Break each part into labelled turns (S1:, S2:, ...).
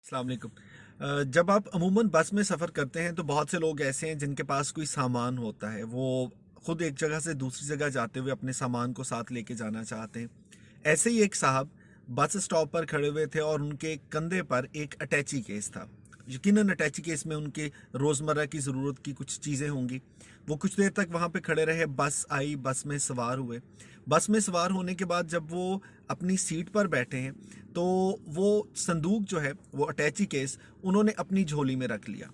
S1: अस्सलाम वालेकुम। जब आप अमूमन बस में सफ़र करते हैं तो बहुत से लोग ऐसे हैं जिनके पास कोई सामान होता है, वो खुद एक जगह से दूसरी जगह जाते हुए अपने सामान को साथ लेके जाना चाहते हैं। ऐसे ही एक साहब बस स्टॉप पर खड़े हुए थे और उनके कंधे पर एक अटैची केस था। यकीनन अटैची केस में उनके रोज़मर्रा की ज़रूरत की कुछ चीज़ें होंगी। वो कुछ देर तक वहाँ पे खड़े रहे, बस आई, बस में सवार हुए। बस में सवार होने के बाद जब वो अपनी सीट पर बैठे हैं तो वो संदूक जो है, वो अटैची केस, उन्होंने अपनी झोली में रख लिया।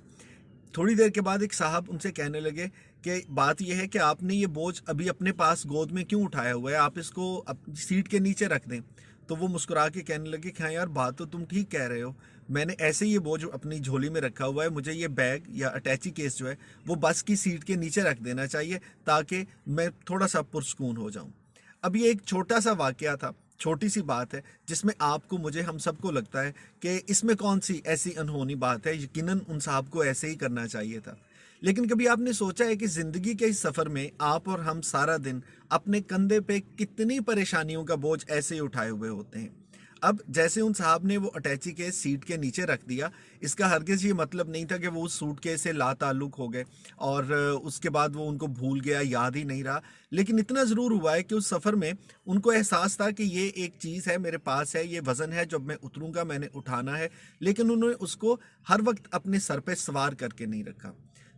S1: थोड़ी देर के बाद एक साहब उनसे कहने लगे कि बात यह है कि आपने ये बोझ अभी अपने पास गोद में क्यों उठाया हुआ है, आप इसको अपनी सीट के नीचे रख दें। तो वो मुस्कुरा के कहने लगे कि हाँ यार, बात तो तुम ठीक कह रहे हो, मैंने ऐसे ये बोझ अपनी झोली में रखा हुआ है, मुझे ये बैग या अटैची केस जो है वो बस की सीट के नीचे रख देना चाहिए ताकि मैं थोड़ा सा पुरस्कून हो जाऊं। अब ये एक छोटा सा वाकया था, छोटी सी बात है, जिसमें आपको, मुझे, हम सबको लगता है कि इसमें कौन सी ऐसी अनहोनी बात है, यकीनन उन साहब को ऐसे ही करना चाहिए था। लेकिन कभी आपने सोचा है कि ज़िंदगी के इस सफ़र में आप और हम सारा दिन अपने कंधे पे कितनी परेशानियों का बोझ ऐसे ही उठाए हुए होते हैं। अब जैसे उन साहब ने वो अटैची केस सीट के नीचे रख दिया, इसका हरगिज़ ये मतलब नहीं था कि वो उस सूटकेस से लाताल्लुक़ हो गए और उसके बाद वो उनको भूल गया, याद ही नहीं रहा। लेकिन इतना ज़रूर हुआ है कि उस सफ़र में उनको एहसास था कि ये एक चीज़ है, मेरे पास है, ये वज़न है, जब मैं उतरूँगा मैंने उठाना है। लेकिन उन्होंने उसको हर वक्त अपने सर पे सवार करके नहीं रखा।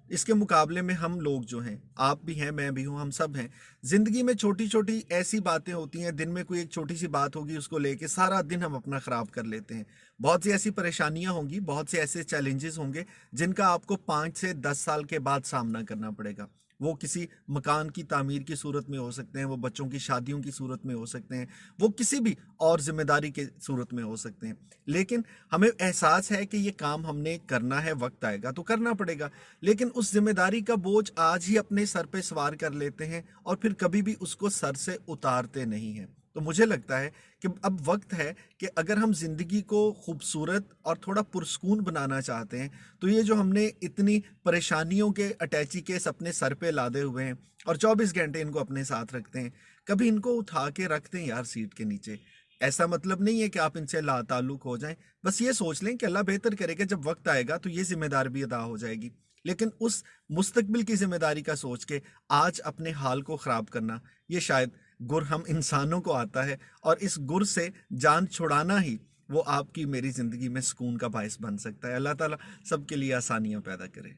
S1: इसके मुकाबले में हम लोग जो हैं, आप भी हैं, मैं भी हूँ, हम सब हैं, ज़िंदगी में छोटी छोटी ऐसी बातें होती हैं, दिन में कोई एक छोटी सी बात होगी, उसको लेके सारा दिन हम अपना ख़राब कर लेते हैं। बहुत सी ऐसी परेशानियां होंगी, बहुत से ऐसे चैलेंजेस होंगे जिनका आपको 5 से 10 साल के बाद सामना करना पड़ेगा। वो किसी मकान की तामीर की सूरत में हो सकते हैं, वो बच्चों की शादियों की सूरत में हो सकते हैं, वो किसी भी और जिम्मेदारी के सूरत में हो सकते हैं। लेकिन हमें एहसास है कि ये काम हमने करना है, वक्त आएगा तो करना पड़ेगा। लेकिन उस जिम्मेदारी का बोझ आज ही अपने सर पे सवार कर लेते हैं और फिर कभी भी उसको सर से उतारते नहीं हैं। तो मुझे लगता है कि अब वक्त है कि अगर हम जिंदगी को खूबसूरत और थोड़ा पुरस्कून बनाना चाहते हैं तो ये जो हमने इतनी परेशानियों के अटैची केस अपने सर पे लादे हुए हैं और 24 घंटे इनको अपने साथ रखते हैं, कभी इनको उठा के रखते हैं यार सीट के नीचे। ऐसा मतलब नहीं है कि आप इनसे लाताल्लुक हो जाएं, बस ये सोच लें कि अल्लाह बेहतर करेगा, जब वक्त आएगा तो ये जिम्मेदारी भी अदा हो जाएगी। लेकिन उस मुस्तकबिल की जिम्मेदारी का सोच के आज अपने हाल को ख़राब करना, ये शायद गुर हम इंसानों को आता है, और इस गुर से जान छुड़ाना ही वो आपकी मेरी ज़िंदगी में सुकून का बायस बन सकता है। अल्लाह ताला सबके लिए आसानियाँ पैदा करे।